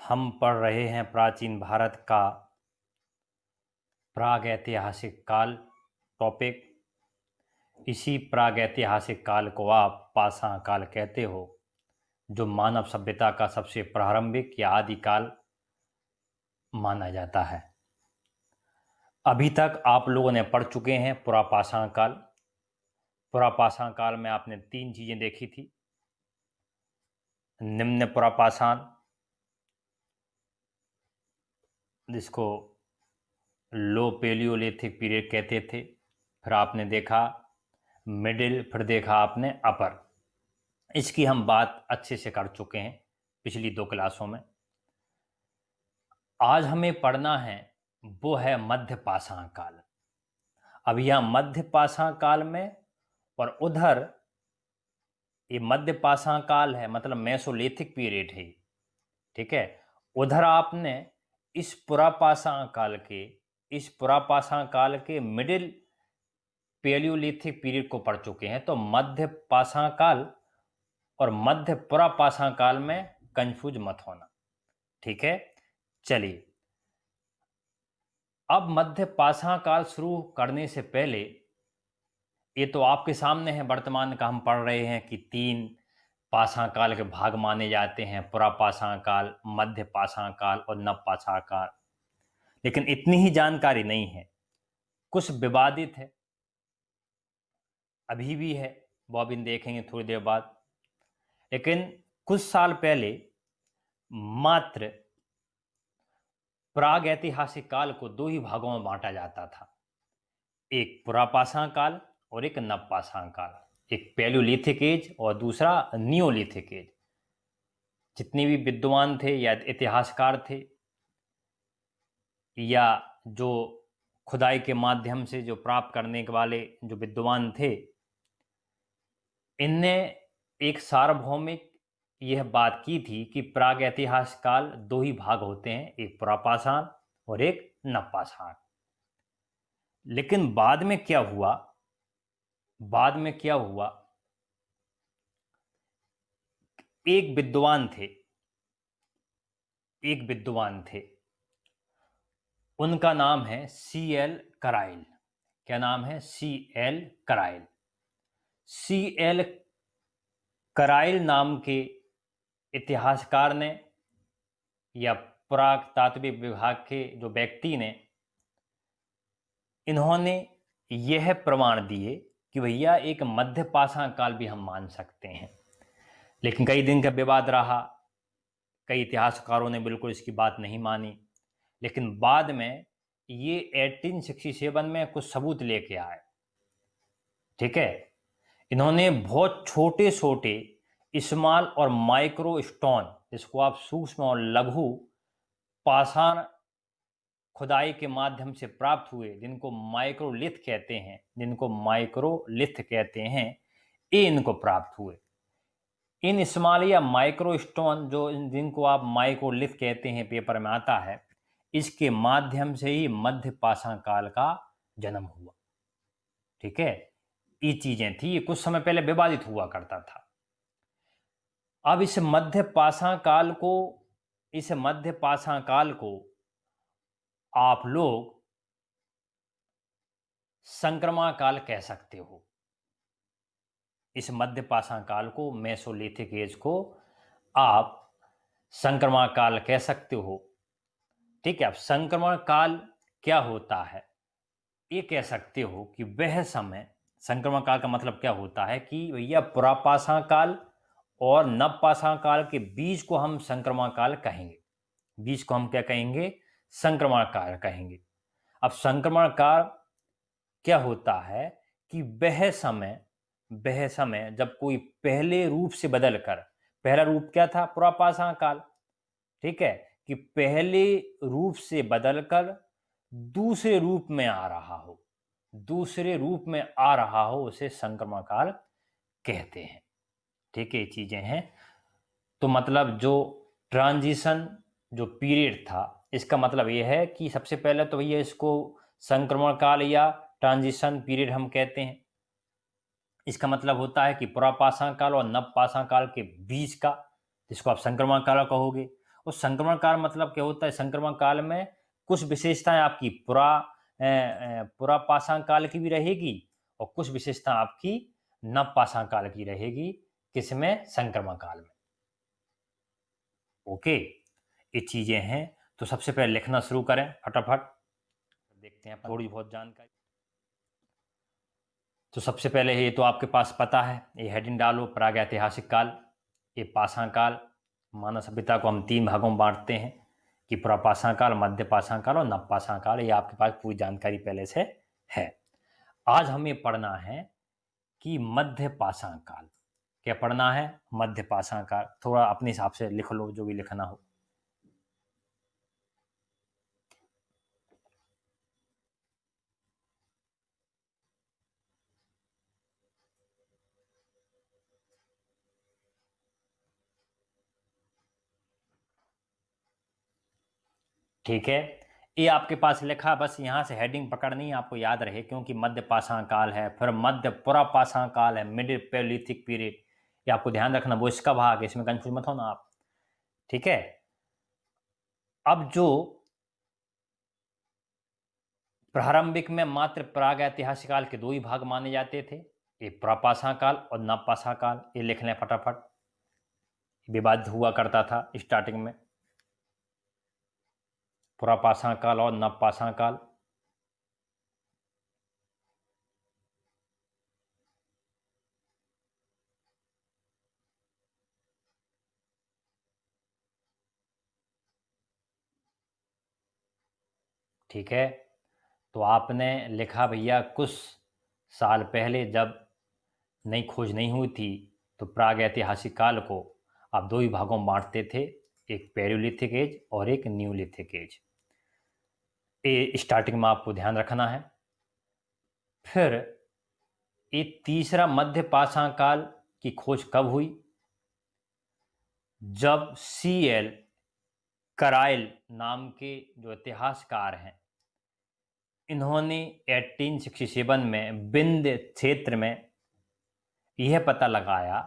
हम पढ़ रहे हैं प्राचीन भारत का प्रागैतिहासिक काल टॉपिक। इसी प्रागैतिहासिक काल को आप पाषाण काल कहते हो, जो मानव सभ्यता का सबसे प्रारंभिक या आदि काल माना जाता है। अभी तक आप लोगों ने पढ़ चुके हैं पुरापाषाण काल। पुरापाषाण काल में आपने 3 चीजें देखी थी। निम्न पुरापाषाण, जिसको लो पेलियोलिथिक पीरियड कहते थे। फिर आपने देखा मिडिल, फिर देखा आपने अपर। इसकी हम बात अच्छे से कर चुके हैं पिछली 2 क्लासों में। आज हमें पढ़ना है वो है मध्य पाषाण काल। अब यह मध्य पाषाण काल में और उधर ये मध्य पाषाण काल है, मतलब मेसोलिथिक पीरियड है, ठीक है। उधर आपने इस पुरापाषाण काल के मिडिल पेलियोलिथिक पीरियड को पढ़ चुके हैं। तो मध्य पाषाण काल और मध्य पुरापाषाण काल में कंफ्यूज मत होना, ठीक है। चलिए, अब मध्य पाषाण काल शुरू करने से पहले, ये तो आपके सामने है वर्तमान का, हम पढ़ रहे हैं कि 3 पाषाण काल के भाग माने जाते हैं, पुरापाषाण काल, मध्य पाषाण काल और नव पाषाण काल। लेकिन इतनी ही जानकारी नहीं है, कुछ विवादित है, अभी भी है, वो अभी देखेंगे थोड़ी देर बाद। लेकिन कुछ साल पहले मात्र प्रागैतिहासिक काल को 2 ही भागों में बांटा जाता था, एक पुरापाषाण काल और एक नवपाषाण काल। एक पैलियोलिथिक एज और दूसरा नियोलिथिक एज। जितने भी विद्वान थे या इतिहासकार थे या जो खुदाई के माध्यम से जो प्राप्त करने के वाले जो विद्वान थे, इनने एक सार्वभौमिक यह बात की थी कि प्रागैतिहासिक काल 2 ही भाग होते हैं, एक पुरापाषाण और एक नवपाषाण। लेकिन बाद में क्या हुआ, एक विद्वान थे, उनका नाम है C.L. कराइल। क्या नाम है? C.L. कराइल। C.L. कराइल नाम के इतिहासकार ने या पुरातात्विक विभाग के जो व्यक्ति ने, इन्होंने यह प्रमाण दिए कि भैया एक मध्य पाषाण काल भी हम मान सकते हैं। लेकिन कई दिन का विवाद रहा, कई इतिहासकारों ने बिल्कुल इसकी बात नहीं मानी। लेकिन बाद में ये 1867 में कुछ सबूत लेके आए, ठीक है। इन्होंने बहुत छोटे छोटे स्मॉल और माइक्रो स्टोन, जिसको आप सूक्ष्म और लघु पाषाण खुदाई के माध्यम से प्राप्त हुए, जिनको माइक्रोलिथ कहते हैं, ये इनको प्राप्त हुए। इन स्मॉल या माइक्रो स्टोन, जो जिनको आप माइक्रोलिथ कहते हैं, पेपर में आता है, इसके माध्यम से ही मध्य पाषाण काल का जन्म हुआ, ठीक है। ये चीजें थी, ये कुछ समय पहले विवादित हुआ करता था। अब इस मध्य पाषाण काल को आप लोग संक्रमण काल कह सकते हो। इस मध्य पाषाण काल को, मेसोलिथिक एज को आप संक्रमण काल कह सकते हो, ठीक है। अब संक्रमण काल क्या होता है, ये कह सकते हो कि वह समय, संक्रमण काल का मतलब क्या होता है कि भैया पुरापाषाण काल और नवपाषाण काल के बीच को हम संक्रमण काल कहेंगे। बीच को हम क्या कहेंगे? संक्रमण काल कहेंगे। अब संक्रमण काल क्या होता है कि वह समय जब कोई पहले रूप से बदलकर, पहला रूप क्या था? पुरापाषाण काल, ठीक है, कि पहले रूप से बदलकर दूसरे रूप में आ रहा हो, उसे संक्रमण काल कहते हैं, ठीक है। ये चीजें हैं। तो मतलब जो ट्रांजिशन जो पीरियड था, इसका मतलब यह है कि सबसे पहले तो भैया इसको संक्रमण काल या ट्रांजिशन पीरियड हम कहते हैं। इसका मतलब होता है कि पुरापाषाण काल और नवपाषाण काल के बीच का, जिसको आप संक्रमण काल कहोगे। उस संक्रमण काल मतलब क्या होता है, संक्रमण काल में कुछ विशेषताएं आपकी पुरा पाषाण काल की भी रहेगी और कुछ विशेषता आपकी नव पाषाण काल की रहेगी। किसमें? संक्रमण काल में। ओके, ये चीजें हैं। तो सबसे पहले लिखना शुरू करें फटाफट, देखते हैं थोड़ी बहुत जानकारी। तो सबसे पहले ये तो आपके पास पता है, ये हेडिंग डालो, प्रागैतिहासिक काल। ये पाषाण काल, मानव सभ्यता को हम 3 भागों में बांटते हैं कि पुरापाषाण काल, मध्य पाषाण काल और नवपाषाण काल। ये आपके पास पूरी जानकारी पहले से है। आज हमें पढ़ना है कि मध्य पाषाण काल। क्या पढ़ना है? मध्य पाषाण काल। थोड़ा अपने हिसाब से लिख लो जो भी लिखना हो। ठीक है, ये आपके पास लिखा, बस यहाँ से हेडिंग पकड़नी है, आपको याद रहे, क्योंकि मध्य पाषाण काल है, फिर मध्य पुरा पाषाण काल है, मिडिल पैलियोलिथिक पीरियड। ये आपको ध्यान रखना, वो इसका भाग है, इसमें कंफ्यूज मत होना आप। ठीक है, अब जो प्रारंभिक में मात्र प्रागैतिहासिक काल के 2 ही भाग माने जाते थे, ये पुरापाषाण काल और नवपाषाण काल। ये लिख लें फटाफट, विवाद हुआ करता था स्टार्टिंग में, पुरापाषाण काल और नवपाषाण काल। ठीक है, तो आपने लिखा भैया कुछ साल पहले जब नई खोज नहीं हुई थी तो प्रागैतिहासिक काल को आप 2 ही भागों में बांटते थे, एक पैलियोलिथिक एज और एक न्यूलिथिक एज। ये स्टार्टिंग में आपको ध्यान रखना है। फिर ये तीसरा मध्य पाषाण काल की खोज कब हुई? जब CL कराइल नाम के जो इतिहासकार हैं, इन्होंने 1867 में विंध्य क्षेत्र में यह पता लगाया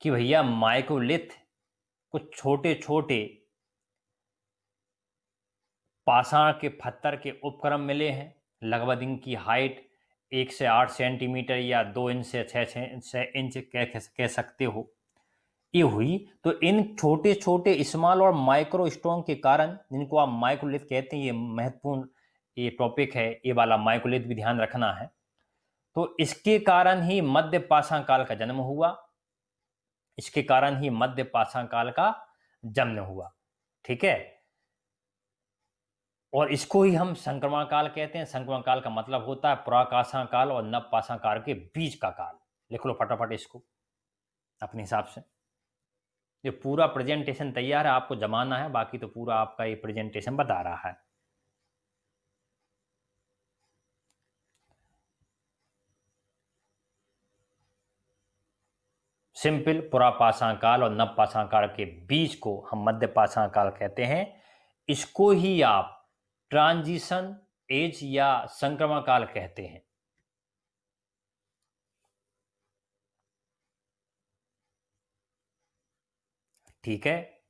कि भैया माइक्रोलिथ, कुछ छोटे छोटे पाषाण के पत्थर के उपक्रम मिले हैं, लगभग इनकी हाइट 1 से 8 सेंटीमीटर या 2 इंच से 6 इंच कह सकते हो, ये हुई। तो इन छोटे छोटे स्मॉल और माइक्रो स्टोन के कारण, जिनको आप माइक्रोलिथ कहते हैं, ये महत्वपूर्ण ये टॉपिक है, ये वाला माइक्रोलिथ भी ध्यान रखना है। तो इसके कारण ही मध्य पाषाण काल का जन्म हुआ, इसके कारण ही मध्य पाषाण काल का जन्म हुआ। ठीक है, और इसको ही हम संक्रमण काल कहते हैं। संक्रमण काल का मतलब होता है पुरापाषाण काल और नवपाषाण काल के बीच का काल। लिख लो फटाफट इसको अपने हिसाब से। ये पूरा प्रेजेंटेशन तैयार है, आपको जमाना है, बाकी तो पूरा आपका ये प्रेजेंटेशन बता रहा है। सिंपल, पुरापाषाण काल और नवपाषाण काल के बीच को हम मध्य पाषाण काल कहते हैं। इसको ही आप ट्रांजिशन एज या संक्रमण काल कहते हैं। ठीक है,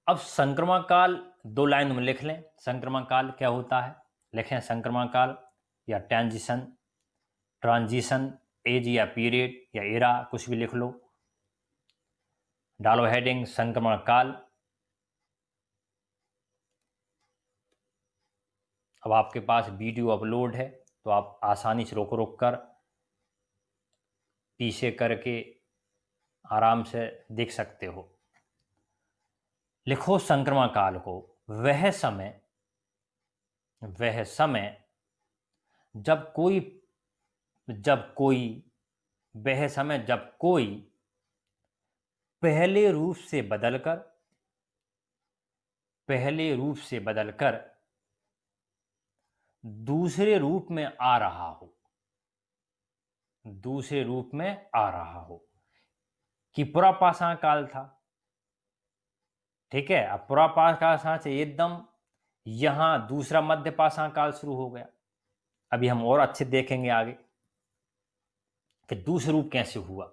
अब संक्रमण काल 2 लाइन में लिख लें। संक्रमण काल क्या होता है, लिखें संक्रमण काल या ट्रांजिशन एज या पीरियड या एरा, कुछ भी लिख लो। डालो हेडिंग संक्रमण काल। अब आपके पास वीडियो अपलोड है, तो आप आसानी से रोक रोक कर पीछे करके आराम से देख सकते हो। लिखो संक्रमण काल को वह समय जब कोई पहले रूप से बदलकर दूसरे रूप में आ रहा हो कि पुरापाषाण काल था। ठीक है, अब पुरापाषाण काल से एकदम यहां दूसरा मध्य पाषाण काल शुरू हो गया। अभी हम और अच्छे देखेंगे आगे। कि दूसरे रूप कैसे हुआ।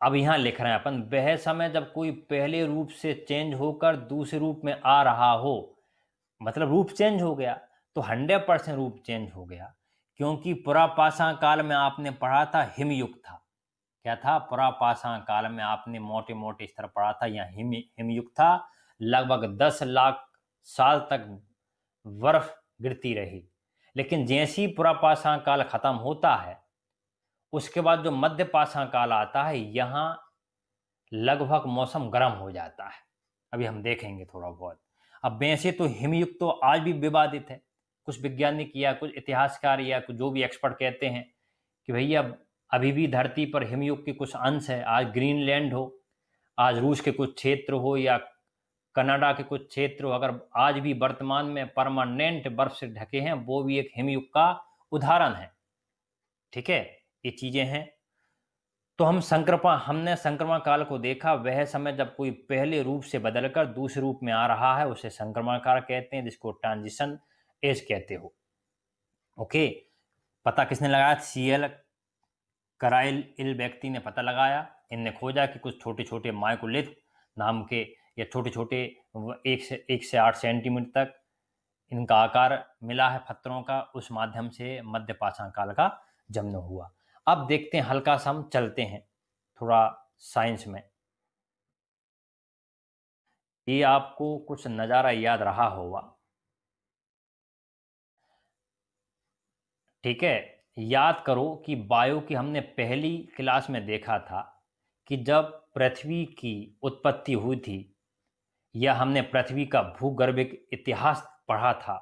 अब यहां लिख रहे हैं अपन, वह समय जब कोई पहले रूप से चेंज होकर दूसरे रूप में आ रहा हो, मतलब रूप चेंज हो गया, तो 100% रूप चेंज हो गया। क्योंकि पुरापाषाण काल में आपने पढ़ा था हिमयुग था। क्या था? पुरापाषाण काल में आपने मोटे मोटे स्तर पढ़ा था, यहाँ हिमयुग था। लगभग 10 लाख साल तक बर्फ गिरती रही। लेकिन जैसे ही पुरापाषाण काल खत्म होता है, उसके बाद जो मध्य पाषाण काल आता है, यहाँ लगभग मौसम गर्म हो जाता है। अभी हम देखेंगे थोड़ा बहुत। अब वैसे तो हिमयुग तो आज भी विवादित है। कुछ वैज्ञानिक या कुछ इतिहासकार या कुछ जो भी एक्सपर्ट कहते हैं कि भैया अभी भी धरती पर हिमयुग के कुछ अंश है। आज ग्रीनलैंड हो, आज रूस के कुछ क्षेत्र हो या कनाडा के कुछ क्षेत्र हो, अगर आज भी वर्तमान में परमानेंट बर्फ से ढके हैं, वो भी एक हिमयुग का उदाहरण है। ठीक है, ये चीजें हैं। तो हमने संक्रमण काल को देखा। वह समय जब कोई पहले रूप से बदलकर दूसरे रूप में आ रहा है, उसे संक्रमण काल कहते हैं, जिसको ट्रांजिशन एज कहते हो। ओके, पता किसने लगाया? सीएल कराइल इल व्यक्ति ने पता लगाया। इनने खोजा कि कुछ छोटे छोटे माइक्रोलिथ नाम के या छोटे छोटे 1 से 8 सेंटीमीटर तक इनका आकार मिला है पत्थरों का। उस माध्यम से मध्य पाषाण काल का जन्म हुआ। अब देखते हैं, हल्का सा हम चलते हैं थोड़ा साइंस में। ये आपको कुछ नज़ारा याद रहा होगा। ठीक है, याद करो कि वायु की हमने पहली क्लास में देखा था कि जब पृथ्वी की उत्पत्ति हुई थी, या हमने पृथ्वी का भूगर्भिक इतिहास पढ़ा था,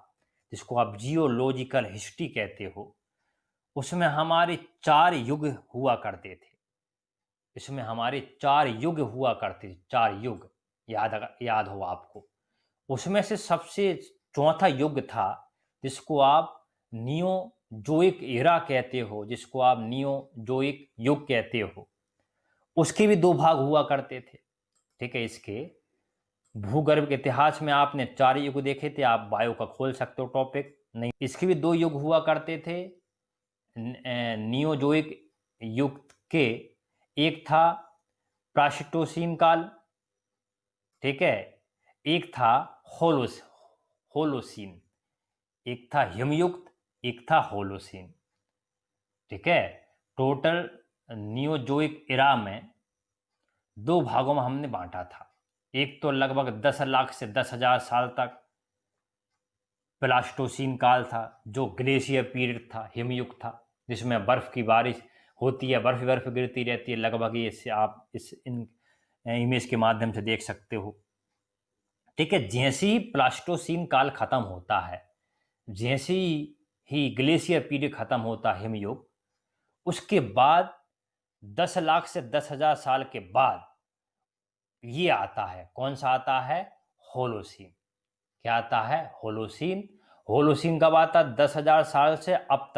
जिसको आप जियोलॉजिकल हिस्ट्री कहते हो। उसमें हमारे 4 युग हुआ करते थे। इसमें हमारे 4 युग हुआ करते थे, 4 युग। याद हो आपको। उसमें से सबसे चौथा युग था, जिसको आप नियो जोइक एरा कहते हो, जिसको आप नियो जोइक युग कहते हो। उसके भी 2 भाग हुआ करते थे। ठीक है, इसके भूगर्भ के इतिहास में आपने 4 युग देखे थे। आप बायो का खोल सकते हो टॉपिक, नहीं। इसके भी 2 युग हुआ करते थे नियोजोइक युग के। एक था प्लास्टोसीन काल, ठीक है। एक था होलोसीन। एक था हिमयुग, एक था होलोसीन। ठीक है, टोटल नियोजोइक इरा में 2 भागों में हमने बांटा था। एक तो लगभग 10 लाख से 10,000 साल तक प्लास्टोसीन काल था, जो ग्लेशियर पीरियड था, हिमयुग था, जिसमें बर्फ की बारिश होती है, बर्फ गिरती रहती है। लगभग ये इससे आप इन इमेज के माध्यम से देख सकते हो। ठीक है, जैसे ही प्लास्टोसीन काल खत्म होता है, जैसे ही ग्लेशियर पीरियड खत्म होता है, हिमयुग, उसके बाद 10 लाख से 10,000 साल के बाद ये आता है। कौन सा आता है? होलोसीन। क्या आता है? होलोसीन। होलोसीन कब आता है? 10,000 साल से अब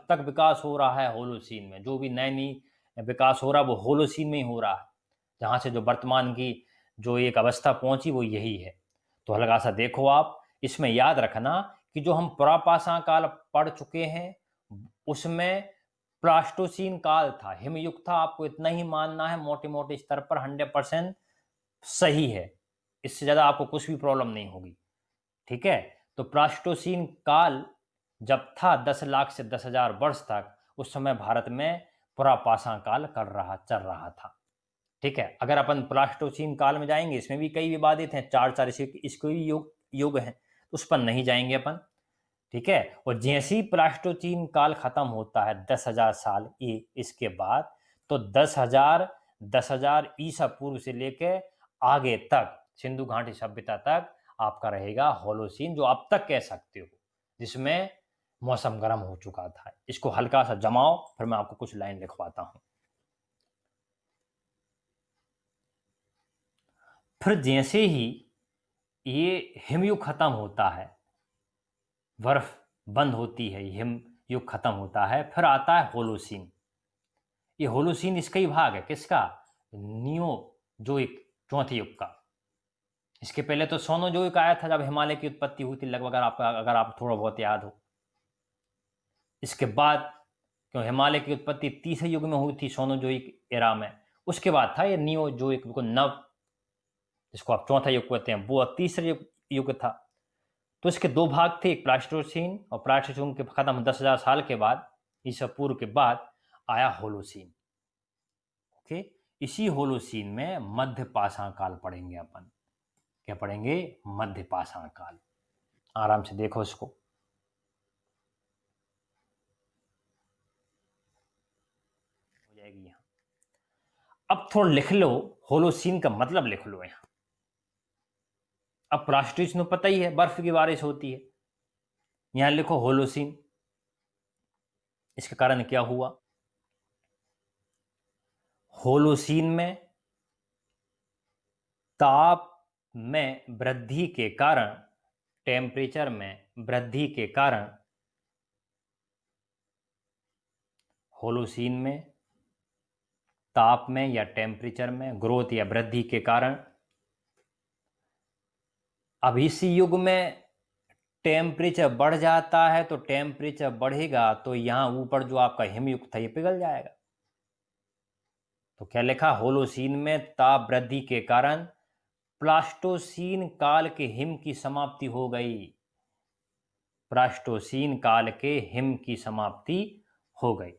तक विकास हो रहा है होलोसीन में। जो भी नई नई विकास हो रहा है वो होलोसीन में ही हो रहा है। जहां से जो वर्तमान की जो एक अवस्था पहुंची वो यही है। तो हल्का सा देखो आप, इसमें याद रखना कि जो हम पुरापाषाण काल पढ़ चुके हैं, उसमें प्लास्टोसीन काल था, हिमयुग था। आपको इतना ही मानना है, मोटे मोटे स्तर पर 100% सही है। इससे ज्यादा आपको कुछ भी प्रॉब्लम नहीं होगी। ठीक है, तो प्लास्टोसीन काल जब था 10 लाख से 10,000 वर्ष तक, उस समय भारत में पुरापाषाण काल चल रहा था। ठीक है, अगर अपन प्लास्टोसीन काल में जाएंगे, इसमें भी कई विवादित हैं, 4 इसको ही युग है, उस पर नहीं जाएंगे अपन। ठीक है, और जैसे ही प्लास्टोसीन काल खत्म होता है 10,000 साल इसके बाद, तो 10,000 ईसा पूर्व से लेकर आगे तक, सिंधु घाटी सभ्यता तक आपका रहेगा होलोसीन, जो अब तक कह सकते हो, जिसमें मौसम गर्म हो चुका था। इसको हल्का सा जमाओ, फिर मैं आपको कुछ लाइन लिखवाता हूं। फिर जैसे ही ये हिमयुग खत्म होता है, बर्फ बंद होती है, हिमयुग खत्म होता है, फिर आता है होलोसीन। ये होलोसीन इसका ही भाग है। किसका? नियो जोइक, चौथे युग का। इसके पहले तो सोनोजोइक आया था, जब हिमालय की उत्पत्ति हुई थी, लगभग अगर आप थोड़ा बहुत याद हो। इसके बाद क्यों हिमालय की उत्पत्ति तीसरे युग में हुई थी, सोनोजोइक एरा में। उसके बाद था ये नियोजोइक, बिल्कुल नव, जिसको आप चौथा युग कहते हैं, वो तीसरा युग था। तो इसके दो भाग थे, एक प्लास्टोसीन, और प्लास्टोसीन के खत्म 10,000 साल के बाद, ईसा पूर्व के बाद आया होलोसीन। ओके, इसी होलोसीन में मध्य पाषाण काल पढ़ेंगे अपन। क्या पढ़ेंगे? मध्य पाषाण काल। आराम से देखो इसको। हो जाएगी यहां। अब थोड़ा लिख लो, होलोसीन का मतलब लिख लो यहां। अब प्लास्टोसीन पता ही है, बर्फ की बारिश होती है। यहां लिखो होलोसीन। इसके कारण क्या हुआ? होलोसीन में ताप में वृद्धि के कारण, टेम्परेचर में वृद्धि के कारण, होलोसीन में ताप में या टेम्परेचर में ग्रोथ या वृद्धि के कारण, अब इसी युग में टेम्परेचर बढ़ जाता है, तो टेम्परेचर बढ़ेगा तो यहां ऊपर जो आपका हिमयुग था ये पिघल जाएगा। तो क्या लिखा? होलोसीन में ताप वृद्धि के कारण प्लास्टोसीन काल के हिम की समाप्ति हो गई। प्लास्टोसीन काल के हिम की समाप्ति हो गई।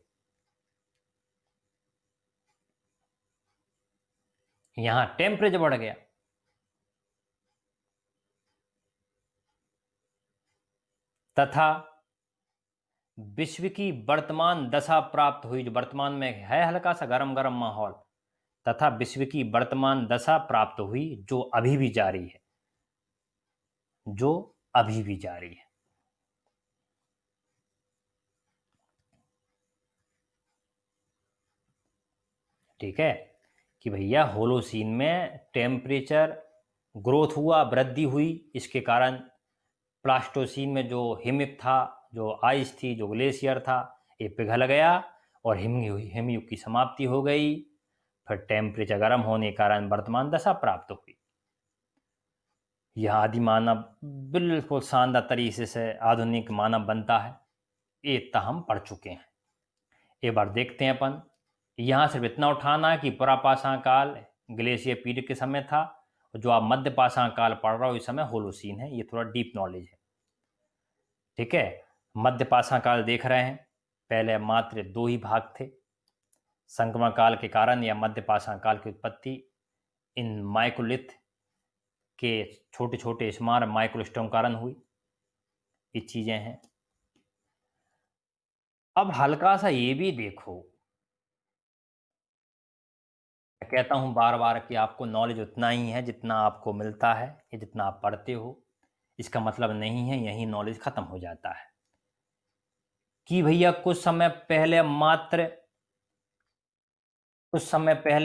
यहां टेम्परेचर बढ़ गया। तथा विश्व की वर्तमान दशा प्राप्त हुई, जो वर्तमान में है हल्का सा गरम गरम माहौल, तथा विश्व की वर्तमान दशा प्राप्त हुई जो अभी भी जारी है, जो अभी भी जारी है। ठीक है, कि भैया होलोसीन में टेम्परेचर ग्रोथ हुआ, वृद्धि हुई, इसके कारण प्लास्टोसीन में जो हिमयुग था, जो आइस थी, जो ग्लेशियर था, ये पिघल गया और हिमयुग की समाप्ति हो गई। फिर टेम्परेचर गर्म होने के कारण वर्तमान दशा प्राप्त हुई। यह आदि मानव बिल्कुल शानदार तरीके से आधुनिक मानव बनता है, ये इतना हम पढ़ चुके हैं। एक बार देखते हैं अपन। यहाँ सिर्फ इतना उठाना है कि पुरापाषाण काल ग्लेशियर पीरियड के समय था, और जो आप मध्य पाषाण काल पढ़ रहे हो इस समय होलोसीन है। ये थोड़ा डीप नॉलेज है। ठीक है, मध्य पाषाण काल देख रहे हैं, पहले मात्र 2 ही भाग थे। संक्रमण काल के कारण या मध्य पाषाण काल की उत्पत्ति इन माइक्रोलिथ के छोटे छोटे स्मार माइक्रोस्टोम कारण हुई। ये चीजें हैं। अब हल्का सा ये भी देखो, मैं कहता हूं बार बार कि आपको नॉलेज उतना ही है जितना आपको मिलता है या जितना आप पढ़ते हो। इसका मतलब नहीं है यही नॉलेज खत्म हो जाता है। कि भैया कुछ समय पहले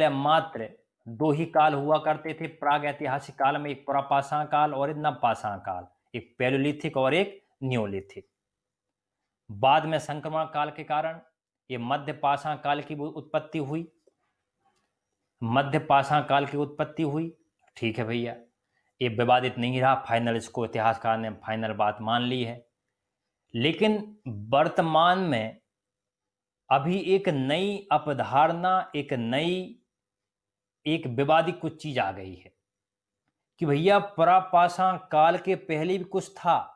मात्र 2 ही काल हुआ करते थे प्राग ऐतिहासिक काल में, एक पुरापाषाण काल और एक नवपाषाण काल, एक पैलोलिथिक और एक नियोलिथिक। बाद में संक्रमण काल के कारण ये मध्य पाषाण काल की उत्पत्ति हुई। मध्य पाषाण काल की उत्पत्ति हुई। ठीक है भैया, ये विवादित नहीं रहा, फाइनल इसको इतिहासकार ने फाइनल बात मान ली है। लेकिन वर्तमान में अभी एक नई अवधारणा, एक विवादित कुछ चीज आ गई है कि भैया पुरापाषाण काल के पहले भी कुछ था।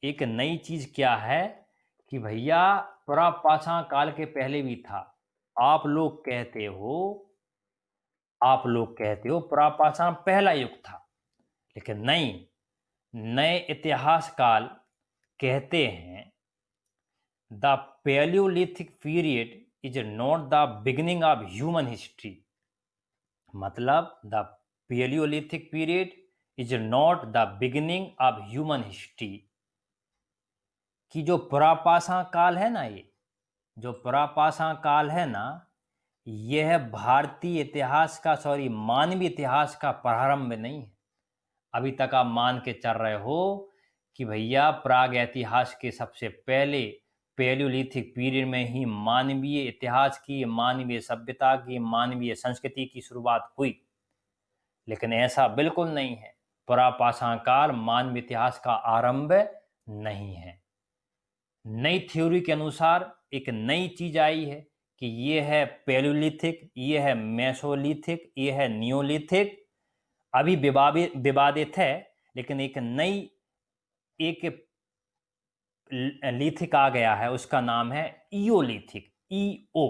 एक नई चीज क्या है कि भैया पुरापाषाण काल के पहले भी था। आप लोग कहते हो पुरापाषाण पहला युग था, लेकिन नहीं, नए इतिहासकार कहते हैं the Palaeolithic period is not the beginning of human history. मतलब the Palaeolithic period is not the beginning of human history. कि जो पुरापाषाण काल है ना, ये जो पुरापाषाण काल है ना, यह भारतीय इतिहास का, मानवीय इतिहास का प्रारंभ नहीं है। अभी तक आप मान के चल रहे हो कि भैया प्राग इतिहास के सबसे पहले पैलियोलिथिक पीरियड में ही मानवीय इतिहास की, मानवीय सभ्यता की, मानवीय संस्कृति की शुरुआत हुई। लेकिन ऐसा बिल्कुल नहीं है। पुरापाषाण काल मानवीय इतिहास का आरंभ नहीं है। नई थ्योरी के अनुसार एक नई चीज आई है कि ये है पैलियोलिथिक, ये है मेसोलिथिक, ये है नियोलिथिक। अभी विवादित है, लेकिन एक लिथिक आ गया है, उसका नाम है इयोलिथिक। EO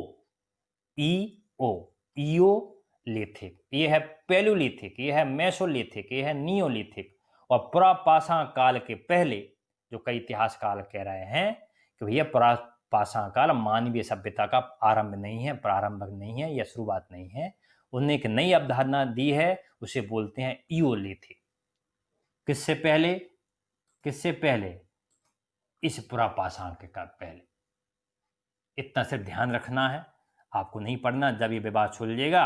EO इयोलिथिक। ये है पैलियोलिथिक, ये है मेसोलिथिक, ये है नियोलिथिक। और पुरापाषाण काल के पहले जो कई इतिहासकार कह रहे हैं कि भैया पुरापाषाण काल मानवीय सभ्यता का आरंभ नहीं है, प्रारंभ नहीं है या शुरुआत नहीं है। उन्होंने एक नई अवधारणा दी है, उसे बोलते हैं इयोलिथिक। किससे पहले? किससे पहले? इस पुरापाषाण के काल पहले। इतना सिर्फ ध्यान रखना है, आपको नहीं पढ़ना। जब ये विवाद सुलझेगा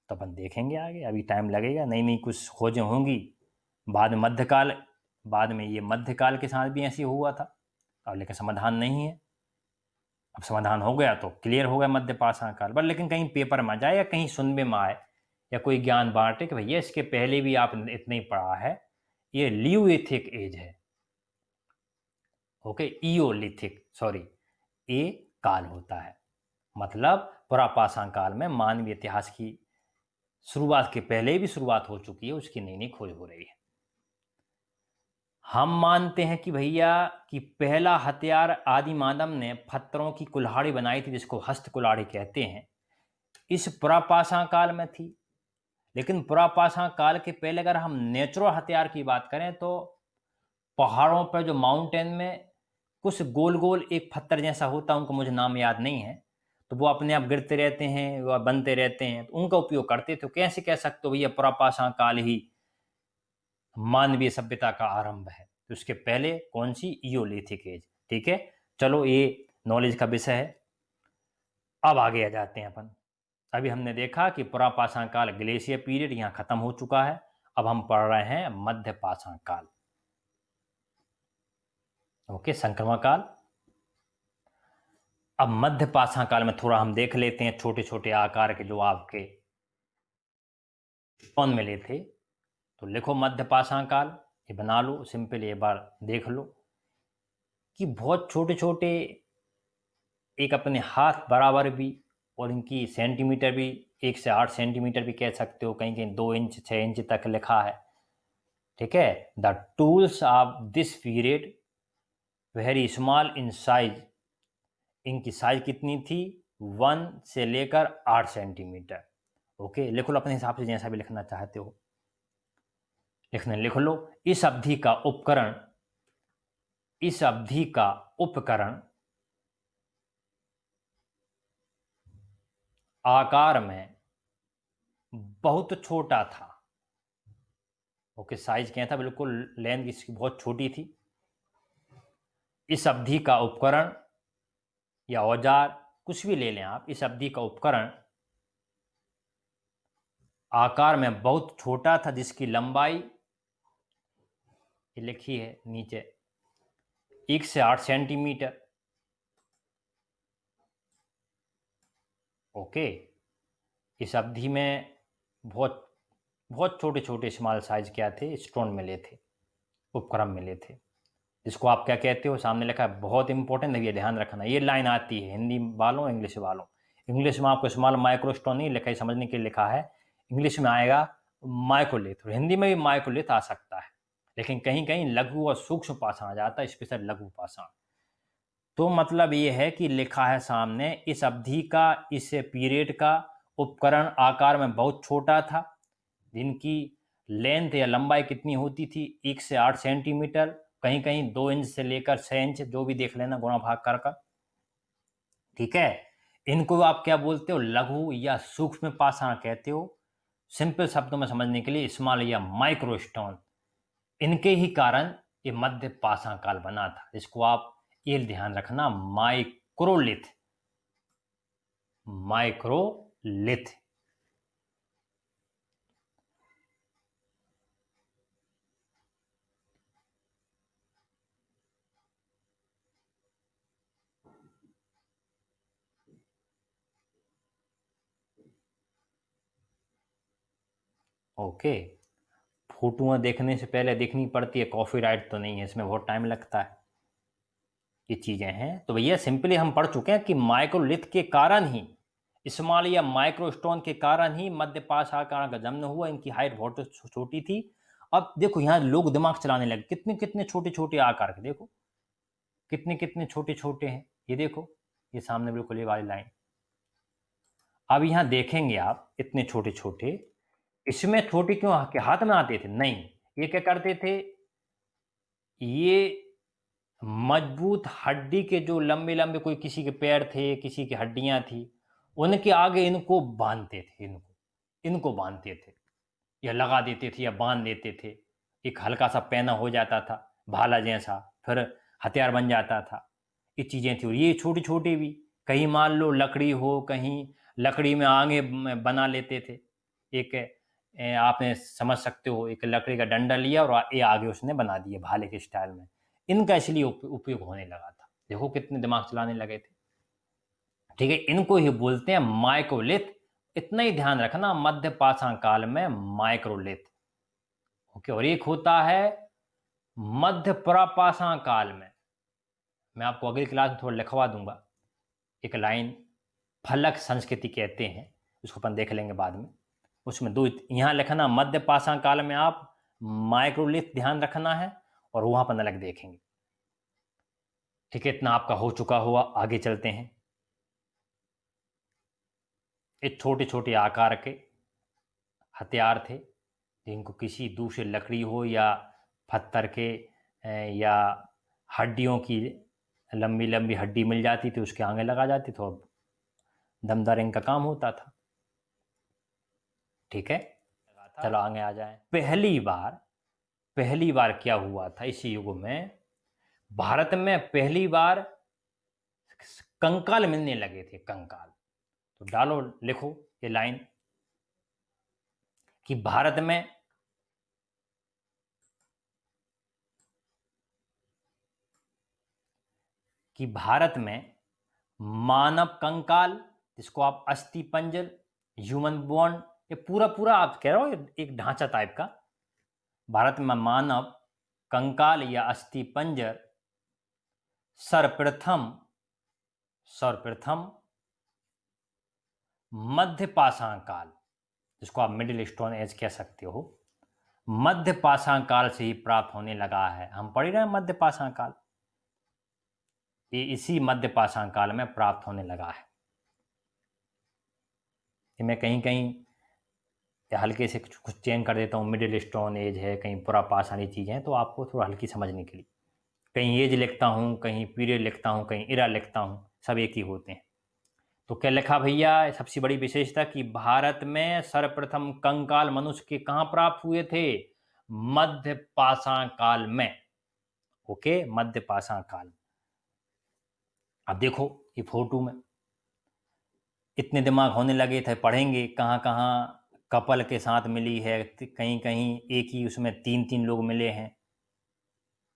तो अपन देखेंगे आगे, अभी टाइम लगेगा, नई नई कुछ खोजें होंगी। बाद में मध्यकाल, बाद में ये मध्यकाल के साथ भी ऐसे हुआ था, अब लेकिन समाधान नहीं है। अब समाधान हो गया तो क्लियर हो गया मध्य पाषाण काल पर, लेकिन कहीं पेपर में जाए या कहीं सुनने में आए या कोई ज्ञान बांटे कि भैया इसके पहले भी आप इतना ही पढ़ा है, ये लियोलिथिक एज है। ओके, इयोलिथिक, सॉरी, ये काल होता है। मतलब पुरापाषाण काल में मानवीय इतिहास की शुरुआत के पहले भी शुरुआत हो चुकी है, उसकी नई नई खोज हो रही है। हम मानते हैं कि भैया कि पहला हथियार आदि मानव ने पत्थरों की कुल्हाड़ी बनाई थी, जिसको हस्त कुल्हाड़ी कहते हैं, इस पुरापाषाण काल में थी। लेकिन पुरापाषाण काल के पहले अगर हम नेचुरल हथियार की बात करें तो पहाड़ों पर जो माउंटेन में कुछ गोल गोल एक पत्थर जैसा होता है, उनका मुझे नाम याद नहीं है, तो वो अपने आप गिरते रहते हैं, वह बनते रहते हैं, तो उनका उपयोग करते थे। कैसे कह सकते हो भैया पुरापाषाण काल ही मानवीय सभ्यता का आरंभ है? तो उसके पहले कौन सी? इयोलिथिक एज। ठीक है, चलो ये नॉलेज का विषय है। अब आगे आ जाते हैं अपन। अभी हमने देखा कि पुरापाषाण काल, ग्लेशियर पीरियड यहाँ खत्म हो चुका है। अब हम पढ़ रहे हैं मध्य पाषाण काल। ओके, संक्रमण काल। अब मध्य पाषाण काल में थोड़ा हम देख लेते हैं छोटे छोटे आकार के जो आपके कौन मिले थे। तो लिखो मध्य पाषाण काल, ये बना लो सिंपल, एक बार देख लो कि बहुत छोटे छोटे, एक अपने हाथ बराबर भी, और इनकी सेंटीमीटर भी 1 से 8 सेंटीमीटर भी कह सकते हो, कहीं कहीं 2 इंच 6 इंच तक लिखा है। ठीक है, the tools of this period very small in size. इनकी साइज कितनी थी? 1 से लेकर 8 सेंटीमीटर। ओके, लिख लो अपने हिसाब से जैसा भी लिखना चाहते हो, लिख लो। इस अवधि का उपकरण आकार में बहुत छोटा था। ओके, साइज क्या था? बिल्कुल लेंथ इसकी बहुत छोटी थी। इस अवधि का उपकरण या औजार, कुछ भी ले लें आप, इस अवधि का उपकरण आकार में बहुत छोटा था, जिसकी लंबाई लिखी है नीचे 1 से 8 सेंटीमीटर। ओके, इस अवधि में बहुत बहुत छोटे छोटे स्मॉल साइज क्या थे? स्टोन मिले थे, उपकरण मिले थे। इसको आप क्या कहते हो? सामने लिखा है, बहुत इंपॉर्टेंट है, ये ध्यान रखना। ये लाइन आती है हिंदी वालों, इंग्लिश वालों। इंग्लिश में आपको स्मॉल माइक्रोस्टोन नहीं लिखा है, समझने के लिए लिखा है। इंग्लिश में आएगा माइक्रोलिथ, हिंदी में भी माइक्रोलिथ आ सकता है, लेकिन कहीं कहीं लघु और सूक्ष्म पाषाण आ जाता है, स्पेशल लघु पाषाण। तो मतलब ये है कि लिखा है सामने, इस अवधि का, इस पीरियड का उपकरण आकार में बहुत छोटा था, जिनकी लेंथ या लंबाई कितनी होती थी? 1 से 8 सेंटीमीटर, कहीं कहीं 2 इंच से लेकर 6 इंच, जो भी देख लेना गुणा भाग कर। ठीक है, इनको आप क्या बोलते हो? लघु या सूक्ष्म पाषाण कहते हो। सिंपल शब्दों में समझने के लिए स्मॉल या माइक्रोस्टोन, इनके ही कारण ये मध्य पाषाण काल बना था। इसको आप ये ध्यान रखना, माइक्रोलिथ, माइक्रोलिथ। ओके, फोटोआं देखने से पहले देखनी पड़ती है, कॉपीराइट तो नहीं है इसमें, बहुत टाइम लगता है। ये चीजें हैं। तो भैया सिंपली हम पढ़ चुके हैं कि माइक्रोलिथ के कारण ही, स्मॉल या माइक्रोस्टोन के कारण ही मध्य पाषाण का जन्म हुआ। इनकी हाइट बहुत छोटी थी। अब देखो यहाँ लोग दिमाग चलाने लगे, कितने कितने छोटे छोटे आकार के, देखो कितने कितने छोटे छोटे हैं। ये देखो, ये सामने बिल्कुल ये वाली लाइन। अब यहाँ देखेंगे आप, इतने छोटे छोटे, इसमें छोटे क्यों के हाथ में आते थे? नहीं, ये क्या करते थे, ये मजबूत हड्डी के जो लंबे लंबे, कोई किसी के पैर थे, किसी की हड्डियां थी, उनके आगे इनको बांधते थे, इनको इनको बांधते थे, या लगा देते थे या बांध देते थे। एक हल्का सा पैना हो जाता था भाला जैसा, फिर हथियार बन जाता था। ये चीजें थी। और ये छोटी छोटी भी, कहीं मान लो लकड़ी हो, कहीं लकड़ी में आगे बना लेते थे। एक आपने समझ सकते हो, एक लकड़ी का डंडा लिया और ये आगे उसने बना दिया भाले के स्टाइल में। इनका इसलिए उपयोग होने लगा था। देखो कितने दिमाग चलाने लगे थे। ठीक है, इनको ही बोलते हैं माइक्रोलिथ। इतना ही ध्यान रखना, मध्य पाषाण काल में माइक्रोलिथ। ओके, और एक होता है मध्य प्रापाषाण काल में। मैं आपको अगली क्लास में थोड़ा लिखवा दूंगा एक लाइन, फलक संस्कृति कहते हैं, उसको अपन देख लेंगे बाद में। उसमें दो यहाँ लिखना, मध्य पाषाण काल में आप माइक्रोलिथ ध्यान रखना है, और वहां पर अलग देखेंगे। ठीक है, इतना आपका हो चुका हुआ। आगे चलते हैं। ये छोटे छोटे आकार के हथियार थे, जिनको किसी दूसरे लकड़ी हो या पत्थर के या हड्डियों की लंबी लंबी हड्डी मिल जाती थी, उसके आगे लगा जाती, तो अब दमदार इनका काम होता था। ठीक है, चलो आगे आ जाए। पहली बार क्या हुआ था इस युग में, भारत में पहली बार कंकाल मिलने लगे थे, कंकाल। तो डालो, लिखो ये लाइन कि भारत में मानव कंकाल, जिसको आप अस्थि पंजर, ह्यूमन बॉन्ड, ये पूरा पूरा आप कह रहे हो एक ढांचा टाइप का। भारत में मानव कंकाल या अस्थि पंजर सर्वप्रथम मध्य पाषाण काल, जिसको आप मिडिल स्टोन एज कह सकते हो, मध्य पाषाण काल से ही प्राप्त होने लगा है। हम पढ़ रहे हैं मध्य पाषाण काल, ये इसी मध्य पाषाण काल में प्राप्त होने लगा है। ये मैं कहीं कहीं हल्के से कुछ चेंज कर देता हूँ, मिडिल स्टोन एज है, कहीं पूरा पाषाणी चीज़ है, तो आपको थोड़ा हल्की समझने के लिए कहीं एज लिखता हूँ, कहीं पीरियड लिखता हूँ, कहीं इरा लिखता हूँ, सब एक ही होते हैं। तो क्या लिखा भैया, सबसे बड़ी विशेषता कि भारत में सर्वप्रथम कंकाल मनुष्य के कहाँ प्राप्त हुए थे? मध्य पाषाण काल में। ओके, मध्य पाषाण काल। अब देखो ये फोटो में इतने दिमाग होने लगे थे, पढ़ेंगे कहाँ कहाँ कपल के साथ मिली है, कहीं कहीं एक ही उसमें तीन तीन लोग मिले हैं,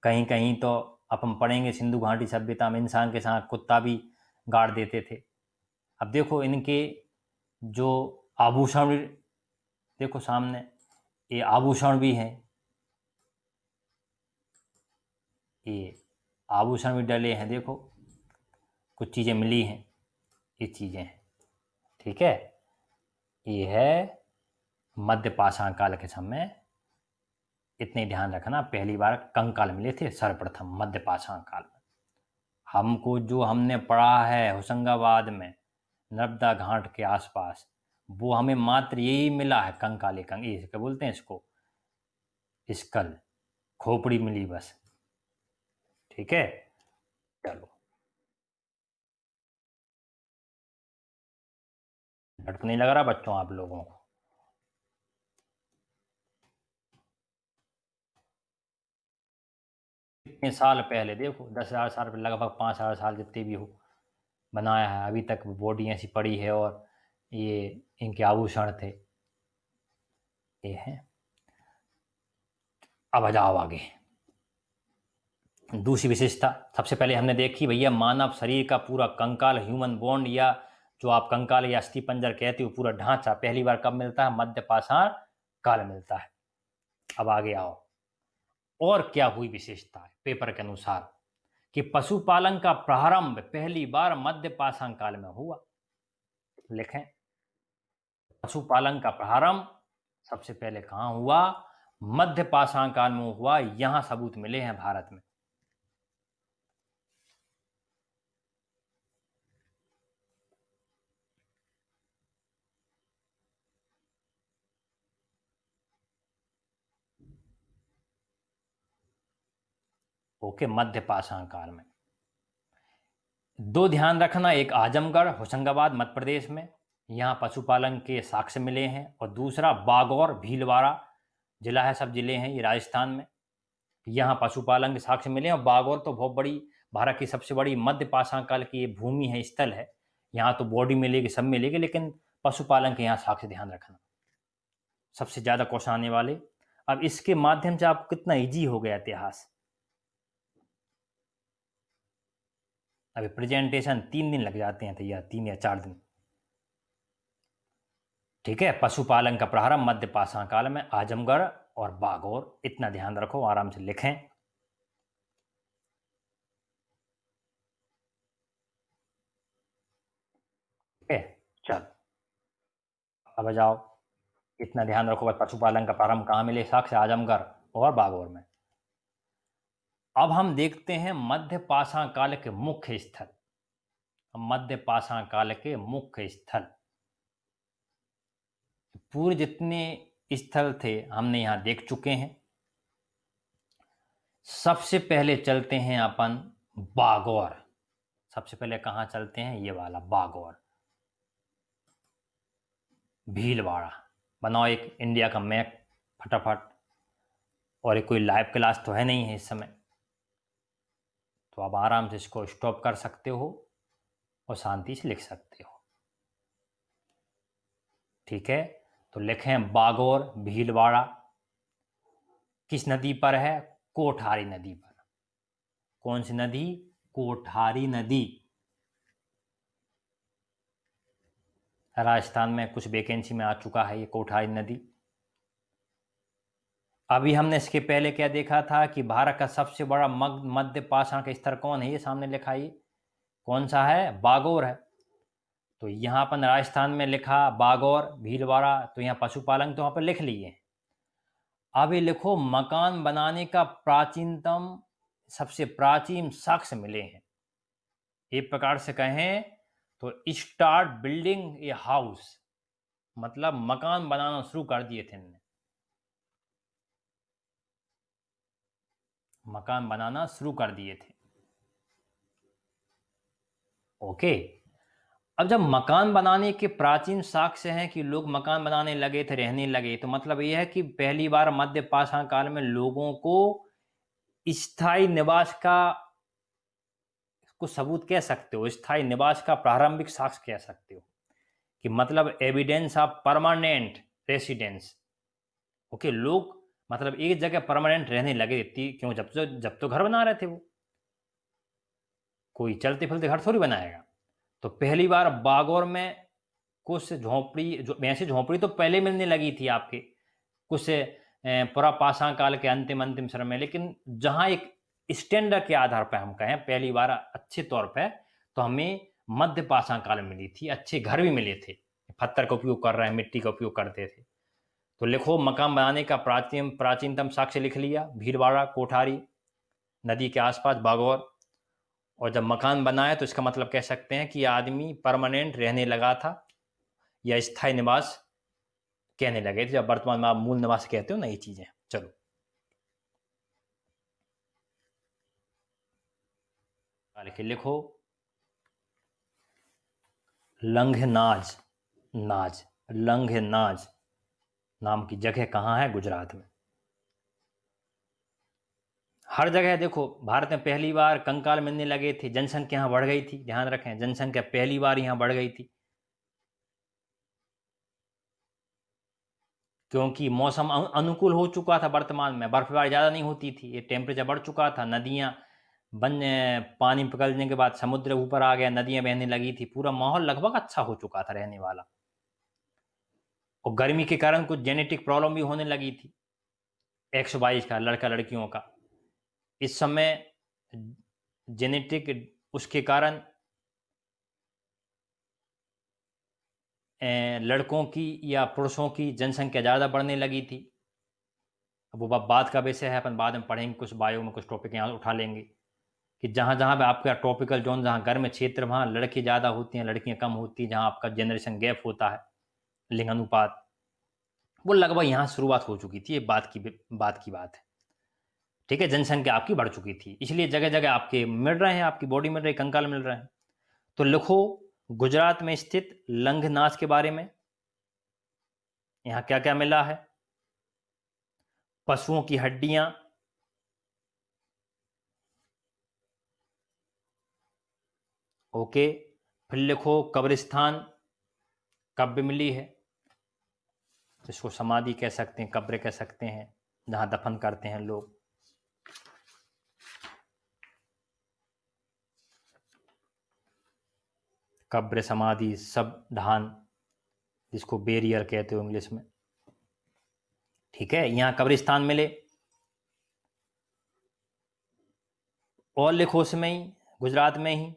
कहीं कहीं तो अपन पढ़ेंगे सिंधु घाटी सभ्यता में इंसान के साथ कुत्ता भी गाड़ देते थे। अब देखो इनके जो आभूषण, देखो सामने ये आभूषण भी हैं, ये आभूषण भी डले हैं, देखो कुछ चीज़ें मिली हैं, ये चीज़ें हैं। ठीक है, ये है मध्य पाषाण काल के समय। इतने ध्यान रखना, पहली बार कंकाल मिले थे सर्वप्रथम मध्य पाषाण काल में। हमको जो हमने पढ़ा है होशंगाबाद में नर्मदा घाट के आसपास, वो हमें मात्र यही मिला है, कंकाले ये क्या बोलते हैं इसको, स्कल, खोपड़ी मिली बस। ठीक है, चलो डर नहीं लग रहा बच्चों आप लोगों को? इतने साल पहले, देखो 10,000 साल पहले, लगभग 5,000 साल जितने भी हो, बनाया है। अभी तक बॉडी ऐसी पड़ी है, और ये इनके आभूषण थे, ये हैं। अब आ जाओ आगे। दूसरी विशेषता सबसे पहले हमने देखी भैया, मानव शरीर का पूरा कंकाल, ह्यूमन बॉन्ड, या जो आप कंकाल या अस्थि पंजर कहते हो, पूरा ढांचा पहली बार कब मिलता है? मध्य पाषाण काल मिलता है। अब आगे आओ, और क्या हुई विशेषता है पेपर के अनुसार कि पशुपालन का प्रारंभ पहली बार मध्य पाषाण काल में हुआ। लिखें, पशुपालन का प्रारंभ सबसे पहले कहां हुआ? मध्य पाषाण काल में हुआ। यहां सबूत मिले हैं भारत में। ओके, मध्य पाषाण काल में दो ध्यान रखना, एक आजमगढ़ होशंगाबाद मध्य प्रदेश में, यहाँ पशुपालन के साक्ष्य मिले हैं, और दूसरा बागौर भीलवाड़ा जिला है, सब जिले हैं ये राजस्थान में, यहाँ पशुपालन के साक्ष्य मिले हैं। और बागौर तो बहुत बड़ी, भारत की सबसे बड़ी मध्य पाषाण काल की ये भूमि है, स्थल है, यहाँ तो बॉडी मिलेगी, सब मिलेगी, लेकिन पशुपालन के यहाँ साक्ष्य ध्यान रखना। सबसे ज्यादा क्वेश्चन आने वाले। अब इसके माध्यम से आपको कितना ईजी हो गया इतिहास। अभी प्रेजेंटेशन 3 दिन लग जाते हैं तैयार, 3 या 4 दिन। ठीक है, पशुपालन का प्रारंभ मध्य पाषाण काल में, आजमगढ़ और बागौर, इतना ध्यान रखो, आराम से लिखें। ठीक है, चल अब जाओ, इतना ध्यान रखो, पशुपालन का प्रारंभ कहाँ मिले? साक्ष्य आजमगढ़ और बागौर में। अब हम देखते हैं मध्य पाषाण काल के मुख्य स्थल। मध्य पाषाण काल के मुख्य स्थल, पूरे जितने स्थल थे हमने यहां देख चुके हैं। सबसे पहले चलते हैं अपन बागौर। सबसे पहले कहां चलते हैं? ये वाला बागौर, भीलवाड़ा। बनाओ एक इंडिया का मैप फटाफट। और एक कोई लाइव क्लास तो है नहीं है इस समय, तो आप आराम से इसको स्टॉप कर सकते हो और शांति से लिख सकते हो। ठीक है, तो लिखें बागौर भीलवाड़ा। किस नदी पर है? कोठारी नदी पर। कौन सी नदी? कोठारी नदी। राजस्थान में कुछ वैकेंसी में आ चुका है ये कोठारी नदी। अभी हमने इसके पहले क्या देखा था कि भारत का सबसे बड़ा मध्य पाषाण का स्तर कौन है? ये सामने लिखा, ये कौन सा है? बागौर है। तो यहाँ अपन राजस्थान में लिखा बागौर भीलवाड़ा, तो यहाँ पशुपालन तो वहां पर लिख लिए। अभी लिखो मकान बनाने का प्राचीनतम, सबसे प्राचीन साक्ष्य मिले हैं। एक प्रकार से कहें तो स्टार्ट बिल्डिंग ए हाउस, मतलब मकान बनाना शुरू कर दिए थे इन्होंने, मकान बनाना शुरू कर दिए थे। ओके, अब जब मकान बनाने के प्राचीन साक्ष्य हैं कि लोग मकान बनाने लगे थे, रहने लगे, तो मतलब यह है कि पहली बार मध्य पाषाण काल में लोगों को स्थायी निवास का कुछ सबूत कह सकते हो, स्थायी निवास का प्रारंभिक साक्ष्य कह सकते हो, कि मतलब evidence of permanent residence. Okay, लोग मतलब एक जगह परमानेंट रहने लगे थी। क्यों? जब तो घर बना रहे थे, वो कोई चलते फिरते घर थोड़ी बनाएगा। तो पहली बार बागौर में कुछ झोपड़ी, जो वैसे झोपड़ी तो पहले मिलने लगी थी आपके कुछ पुरा पाषाण काल के अंतिम समय में, लेकिन जहां एक स्टैंडर्ड के आधार पर हम कहें पहली बार अच्छे तौर पे, तो हमें मध्य पाषाण काल में मिली थी। अच्छे घर भी मिले थे, पत्थर का उपयोग कर रहे हैं, मिट्टी का उपयोग करते थे। तो लिखो मकान बनाने का प्राचीनतम साक्ष्य लिख लिया, भीलवाड़ा कोठारी नदी के आसपास बागौर। और जब मकान बनाया तो इसका मतलब कह सकते हैं कि आदमी परमानेंट रहने लगा था, या स्थायी निवास कहने लगे थे, जब वर्तमान में आप मूल निवास कहते हो ना, ये चीजें। चलो लिखो लंघनाज, लंघनाज नाम की जगह कहाँ है? गुजरात में। हर जगह देखो, भारत में पहली बार कंकाल मिलने लगे थे, जनसंख्या यहाँ बढ़ गई थी। ध्यान रखें, जनसंख्या पहली बार यहाँ बढ़ गई थी, क्योंकि मौसम अनुकूल हो चुका था। वर्तमान में बर्फबारी ज़्यादा नहीं होती थी, ये टेम्परेचर बढ़ चुका था, नदियाँ बन पानी पिघलने के बाद समुद्र ऊपर आ गया, नदियाँ बहने लगी थी, पूरा माहौल लगभग अच्छा हो चुका था रहने वाला। और गर्मी के कारण कुछ जेनेटिक प्रॉब्लम भी होने लगी थी, XY का, लड़का लड़कियों का। इस समय जेनेटिक उसके कारण लड़कों की या पुरुषों की जनसंख्या ज़्यादा बढ़ने लगी थी। अब वो बात का विषय है, अपन बाद में पढ़ेंगे, कुछ बायो में कुछ टॉपिक यहाँ उठा लेंगे कि जहाँ जहाँ पे आपका ट्रॉपिकल जोन, जहाँ गर्म क्षेत्र, वहाँ लड़की ज़्यादा होती हैं, लड़कियाँ कम होती हैं, जहाँ आपका जनरेशन गैप होता है, लिंग अनुपात, वो लगभग यहाँ शुरुआत हो चुकी थी। ये बात की बात है, ठीक है। जनसंख्या आपकी बढ़ चुकी थी, इसलिए जगह जगह आपके मिल रहे हैं, आपकी बॉडी मिल रही, कंकाल मिल रहे हैं। तो लिखो गुजरात में स्थित लंघनाच के बारे में, यहाँ क्या क्या मिला है। पशुओं की हड्डियां, ओके। फिर लिखो कब्रिस्तान, कब्र मिली है, जिसको समाधि कह सकते हैं, कब्र कह सकते हैं, जहां दफन करते हैं लोग। कब्र, समाधि, सब ढान, जिसको बेरियर कहते हो इंग्लिश में, ठीक है। यहां कब्रिस्तान मिले। और लिखो उसमें ही, गुजरात में ही,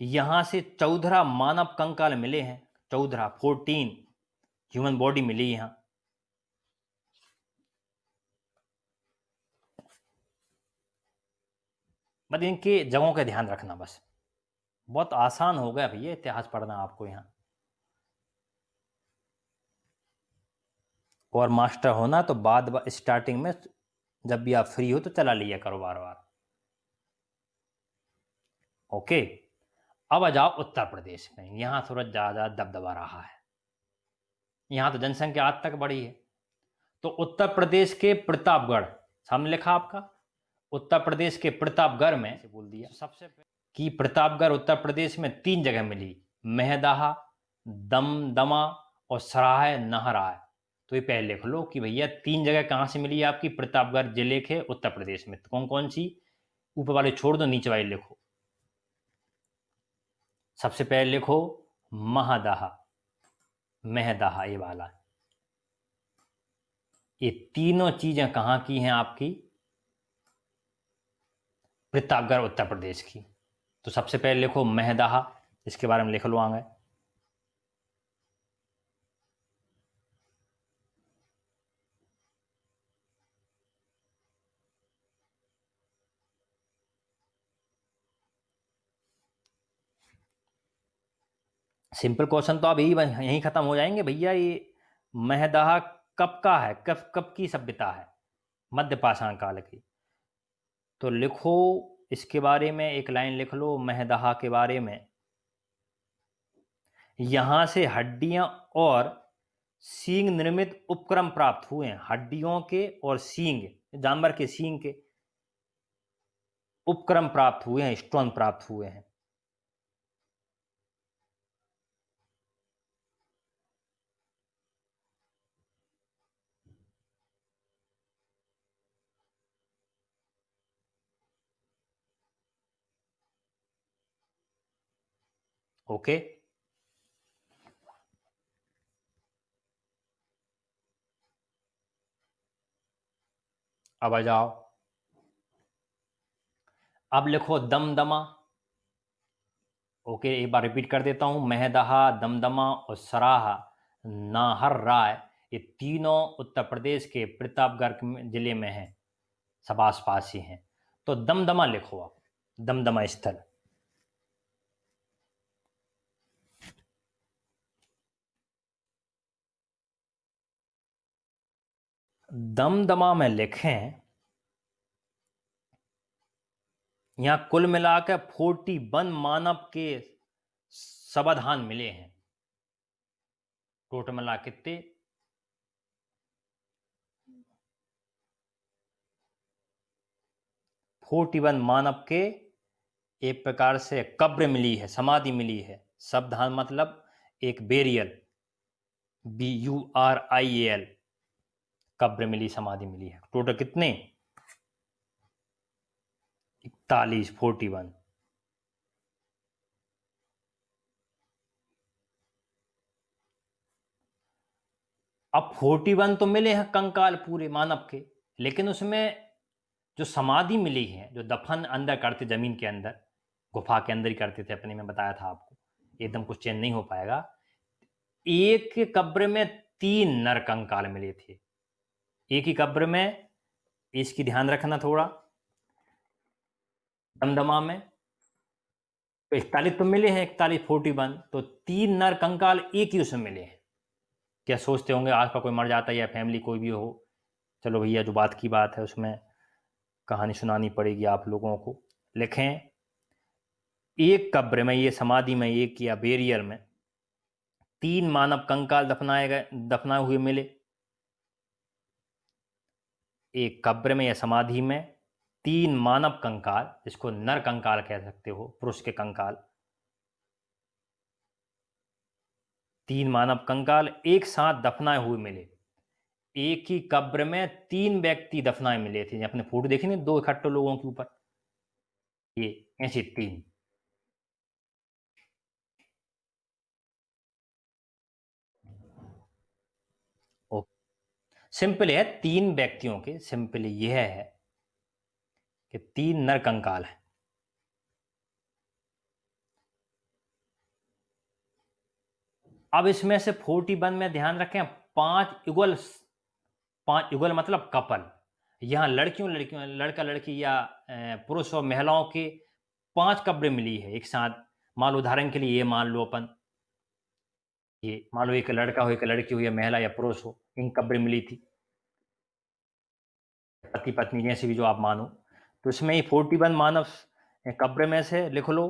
यहां से 14 मानव कंकाल मिले हैं। 14 ह्यूमन बॉडी मिली यहां। बस इनके जगहों का ध्यान रखना, बस बहुत आसान हो गया भैया इतिहास पढ़ना आपको यहाँ। और मास्टर होना तो बाद स्टार्टिंग में जब भी आप फ्री हो तो चला लिया करो बार बार, ओके। अब आ जाओ उत्तर प्रदेश में, यहां थोड़ा ज्यादा दबदबा रहा है, यहां तो जनसंख्या आज तक बढ़ी है। तो उत्तर प्रदेश के प्रतापगढ़, सामने लिखा आपका, उत्तर प्रदेश के प्रतापगढ़ में से बोल दिया सबसे कि प्रतापगढ़ उत्तर प्रदेश में 3 जगह मिली, मेहदाहा, दमदमा और सराय नहराय। तो ये पहले लिख लो कि भैया 3 जगह कहां से मिली आपकी, प्रतापगढ़ जिले के उत्तर प्रदेश में। तो कौन कौन सी, ऊपर वाले छोड़ दो, नीचे वाले लिखो। सबसे पहले लिखो महदाहा, मेहदाहा, ये वाला। ये तीनों चीजें कहां की हैं आपकी, प्रतापगढ़ उत्तर प्रदेश की। तो सबसे पहले लिखो मेहदाहा, इसके बारे में लिख लो आगे। सिंपल क्वेश्चन तो अब यही खत्म हो जाएंगे भैया। ये महदाह कब का है, कब कब की सभ्यता है, मध्य पाषाण काल की। तो लिखो इसके बारे में एक लाइन लिख लो महदाह के बारे में। यहां से हड्डियां और सींग निर्मित उपकरण प्राप्त हुए हैं, हड्डियों के और सींग, जानवर के सींग के उपकरण प्राप्त हुए हैं, स्टोन प्राप्त हुए हैं। ओके, अब आ जाओ, अब लिखो दमदमा। ओके, एक बार रिपीट कर देता हूं, महदहा, दमदमा और सराहा नाहर राय, ये तीनों उत्तर प्रदेश के प्रतापगढ़ जिले में हैं, सब आसपास ही हैं। तो दमदमा लिखो आप, दमदमा स्थल। दमदमा में लिखें, यहां कुल मिलाकर 41 मानव के समाधान मिले हैं। टोटल मिला कितने, 41 मानव के एक प्रकार से कब्र मिली है, समाधि मिली है। शब्दान मतलब एक बेरियल, BURIAL, कब्र मिली, समाधि मिली है। टोटल कितने, 41। अब 41 तो मिले हैं कंकाल पूरे मानव के, लेकिन उसमें जो समाधि मिली है, जो दफन अंदर करते जमीन के अंदर, गुफा के अंदर ही करते थे अपने में बताया था आपको, एकदम कुछ चेंज नहीं हो पाएगा। एक कब्र में 3 नर कंकाल मिले थे, एक ही कब्र में। इसकी ध्यान रखना थोड़ा। दमदमा में 41 तो मिले हैं, 41 41, तो 3 नर कंकाल एक ही उसमें मिले हैं। क्या सोचते होंगे आज का कोई मर जाता है या फैमिली कोई भी हो, चलो भैया जो बात की बात है उसमें कहानी सुनानी पड़ेगी आप लोगों को। लिखें, एक कब्र में, ये समाधि में, एक या बेरियल में 3 मानव कंकाल दफनाए हुए मिले। एक कब्र में या समाधि में 3 मानव कंकाल, जिसको नर कंकाल कह सकते हो, पुरुष के कंकाल, 3 मानव कंकाल एक साथ दफनाए हुए मिले। एक ही कब्र में 3 व्यक्ति दफनाए मिले थे। अपने फोटो देखे नहीं, 2 इकट्ठे लोगों के ऊपर, ये ऐसे 3। सिंपल है, 3 व्यक्तियों के, सिंपल यह है कि 3 नर कंकाल है। अब इसमें से 41 में ध्यान रखें 5 युगल, 5 युगल मतलब कपल। यहां लड़कियों लड़का लड़की या पुरुष और महिलाओं के 5 कब्रें मिली है एक साथ। मान लो उदाहरण के लिए ये मान लो अपन, ये मान लो एक लड़का हो, एक लड़की हो, या महिला या पुरुष हो, इन कब्रें मिली थी, पति पत्नी जैसे भी जो आप मानो। तो इसमें 41 मानव कब्र में से लिख लो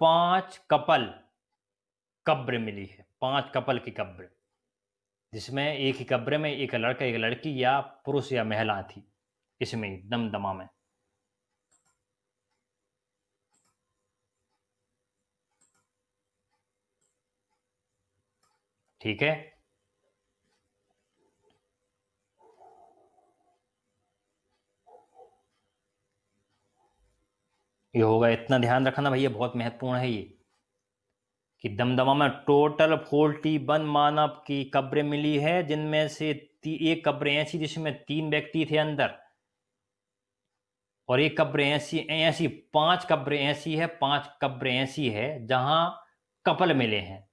5 कपल कब्र मिली है, 5 कपल की कब्र, जिसमें एक ही कब्र में एक लड़का एक लड़की या पुरुष या महिला थी, इसमें दमदमा में। ठीक है, ये होगा, इतना ध्यान रखना भैया, बहुत महत्वपूर्ण है ये, कि दमदमा में टोटल 41 मानव की कब्रें मिली है, जिनमें से एक कब्र ऐसी जिसमें 3 व्यक्ति थे अंदर, और एक कब्र ऐसी ऐसी 5 कब्रें ऐसी है, 5 कब्रें ऐसी है जहां कपल मिले हैं,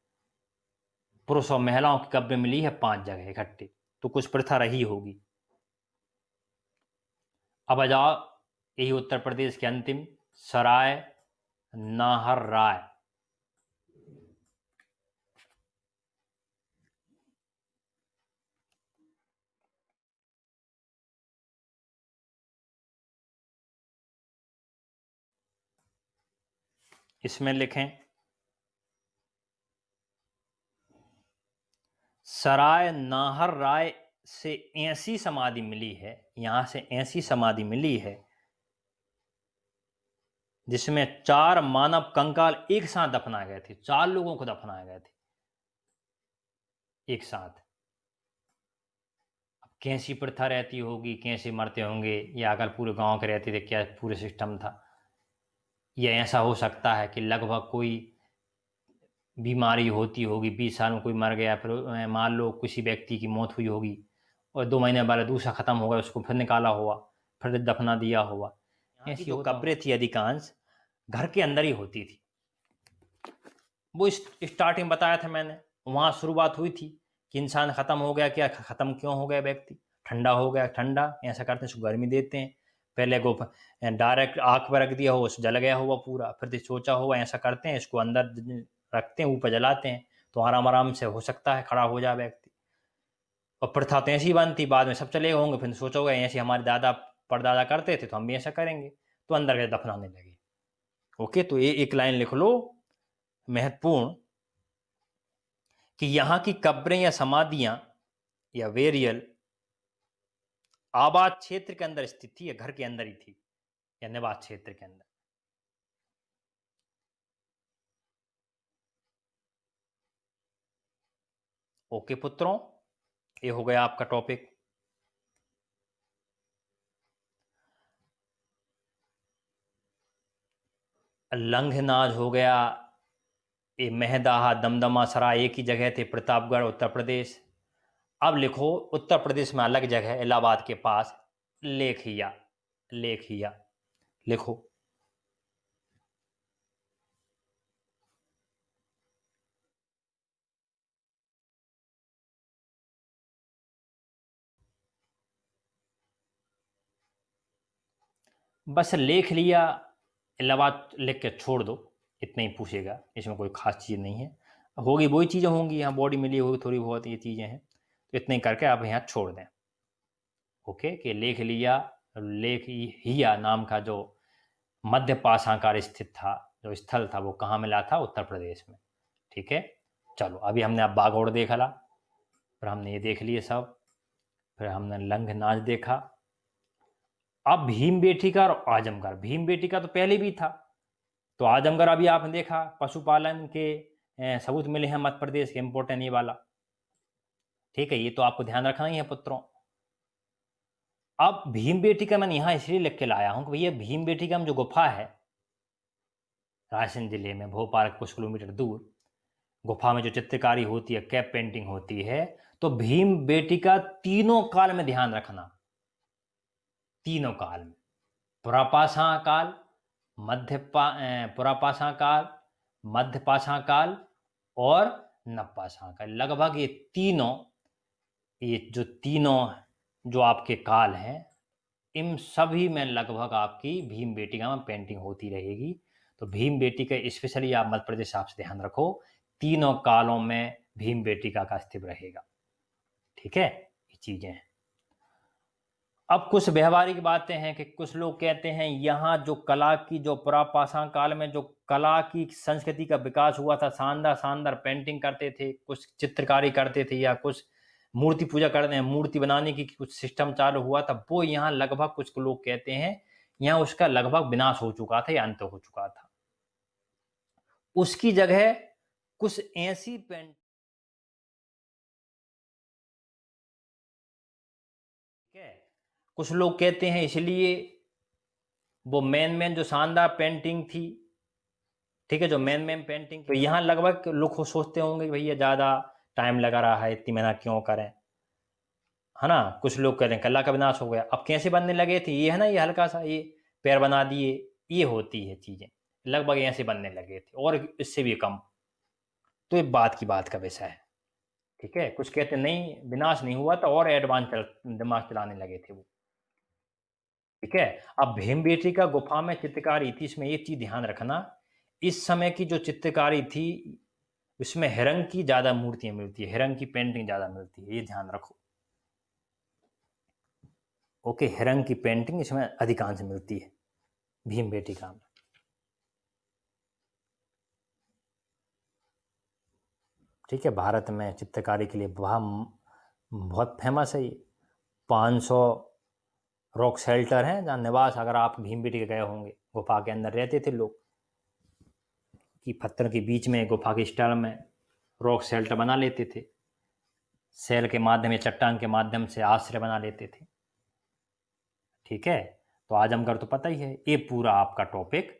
पुरुष और महिलाओं की कब्रें मिली है 5 जगह इकट्ठे। तो कुछ प्रथा रही होगी। अब आ जाओ, यही उत्तर प्रदेश के अंतिम, सराय नाहर राय। इसमें लिखें, सराय नाहर राय से ऐसी समाधि मिली है, यहां से ऐसी समाधि मिली है जिसमें 4 मानव कंकाल एक साथ दफनाए गए थे, 4 लोगों को दफनाए गए थे एक साथ। अब कैसी प्रथा रहती होगी, कैसे मरते होंगे, या अगर पूरे गांव के रहते थे, क्या पूरे सिस्टम था। या ऐसा हो सकता है कि लगभग कोई बीमारी होती होगी, 20 साल में कोई मर गया, फिर मान लो किसी व्यक्ति की मौत हुई होगी और 2 महीने बाद दूसरा खत्म हो गया, उसको फिर निकाला हुआ, फिर दफना दिया हुआ। ऐसी जो कब्रें थी अधिकांश घर के अंदर ही होती थी। वो स्टार्टिंग बताया था मैंने, वहां शुरुआत हुई थी कि इंसान खत्म हो गया, क्या खत्म क्यों हो गया व्यक्ति, ठंडा हो गया, ठंडा ऐसा करते हैं, उसको गर्मी देते हैं, पहले को डायरेक्ट आग पर रख दिया हो, जल गया हुआ पूरा, फिर सोचा हुआ ऐसा करते हैं, इसको अंदर रखते हैं, ऊपर जलाते हैं, तो आराम आराम से हो सकता है खड़ा हो जाए व्यक्ति। और प्रथा तो ऐसी बनती, बाद में सब चले होंगे, फिर सोचा होगा ऐसे हमारे दादा परदादा करते थे तो हम भी ऐसा करेंगे, तो अंदर के दफनाने लगे। ओके, तो ये एक लाइन लिख लो महत्वपूर्ण, कि यहां की कब्रें या समाधियां या वेरियल आबाद क्षेत्र के अंदर स्थित थी, या घर के अंदर ही थी, या निवास क्षेत्र के अंदर। ओके पुत्रों, ये हो गया आपका टॉपिक। लंघनाज हो गया, ये महदाहा दमदमा सराय एक ही जगह थे, प्रतापगढ़ उत्तर प्रदेश। अब लिखो उत्तर प्रदेश में अलग जगह इलाहाबाद के पास लेखिया, लेखिया लिखो। बस लिख लिया, इलाहाबाद लिख के छोड़ दो, इतना ही पूछेगा, इसमें कोई खास चीज़ नहीं है। होगी वही चीज़ें होंगी, यहाँ बॉडी मिली होगी थोड़ी बहुत, ये चीज़ें हैं, तो इतना ही करके आप यहाँ छोड़ दें। ओके, कि लेख लिया, लेख हिया नाम का जो मध्य पाषाणकाल स्थित था, जो स्थल था, वो कहाँ मिला था? उत्तर प्रदेश में। ठीक है, चलो अभी हमने अब बागौड़ देखा ला, फिर हमने ये देख लिए सब, फिर हमने लंघ नाच देखा। अब भीम बेटिका और आजमगढ़। भीम बेटिका तो पहले भी था, तो आजमगढ़ अभी आपने देखा, पशुपालन के सबूत मिले हैं मध्य प्रदेश के, इंपोर्टेंट ये वाला। ठीक है, ये तो आपको ध्यान रखना ही है पुत्रों। अब भीम बेटिका मैंने यहाँ इसलिए लिख के लाया हूँ कि भैया भीम बेटिका में जो गुफा है रायसेन जिले में, भोपाल कुछ किलोमीटर दूर, गुफा में जो चित्रकारी होती है, कैप पेंटिंग होती है, तो भीम बेटिका तीनों काल में ध्यान रखना, तीनों काल में, पुरापाषाण काल, पुरापाषाण काल, मध्यपाषाण काल और नवपाषाण काल, लगभग ये तीनों, ये जो तीनों जो आपके काल हैं, इन सभी में लगभग आपकी भीम बेटिका में पेंटिंग होती रहेगी। तो भीम बेटिका स्पेशली आप मध्य प्रदेश आप से ध्यान रखो, तीनों कालों में भीम बेटिका का अस्तित्व रहेगा। ठीक है, ये चीजें हैं। अब कुछ व्यवहारिक बातें हैं कि कुछ लोग कहते हैं यहाँ जो कला की, जो पुरापाषाण काल में जो कला की संस्कृति का विकास हुआ था, शानदार शानदार पेंटिंग करते थे, कुछ चित्रकारी करते थे, या कुछ मूर्ति पूजा करते हैं, मूर्ति बनाने की कुछ सिस्टम चालू हुआ था, वो यहाँ लगभग कुछ लोग कहते हैं यहाँ उसका लगभग विनाश हो चुका था या अंत हो चुका था। उसकी जगह कुछ ऐसी पेंट, कुछ लोग कहते हैं इसलिए वो मेन जो शानदार पेंटिंग थी, ठीक है, जो मेन पेंटिंग, तो यहाँ लगभग लोग सोचते होंगे भैया ज़्यादा टाइम लगा रहा है, इतनी मेहनत क्यों करें, है ना। कुछ लोग कह रहे हैं कला का विनाश हो गया। अब कैसे बनने लगे थे, ये है ना, ये हल्का सा ये पैर बना दिए, ये होती है चीज़ें, लगभग ऐसे बनने लगे थे और इससे भी कम। तो ये बात की बात का विषय है। ठीक है, कुछ कहते नहीं विनाश नहीं हुआ था, और एडवांस दिमाग चलाने लगे थे वो। ठीक है, अब भीमबेटका गुफा में चित्रकारी थी, इसमें एक चीज ध्यान रखना, इस समय की जो चित्रकारी थी उसमें हिरन की ज्यादा मूर्तियां मिलती है, हिरन की पेंटिंग ज्यादा मिलती है, ये ध्यान रखो। ओके, हिरन की पेंटिंग इसमें अधिकांश मिलती है भीमबेटका में। ठीक है, भारत में चित्रकारी के लिए बहुत फेमस है ये। 500 रॉक शेल्टर हैं जहाँ निवास, अगर आप भीमबेटका गए होंगे, गुफा के अंदर रहते थे लोग, कि पत्थर के बीच में गुफा के स्टाइल में रॉक शेल्टर बना लेते थे, सेल के माध्यम या चट्टान के माध्यम से आश्रय बना लेते थे। ठीक है, तो आजमगढ़ तो पता ही है, ये पूरा आपका टॉपिक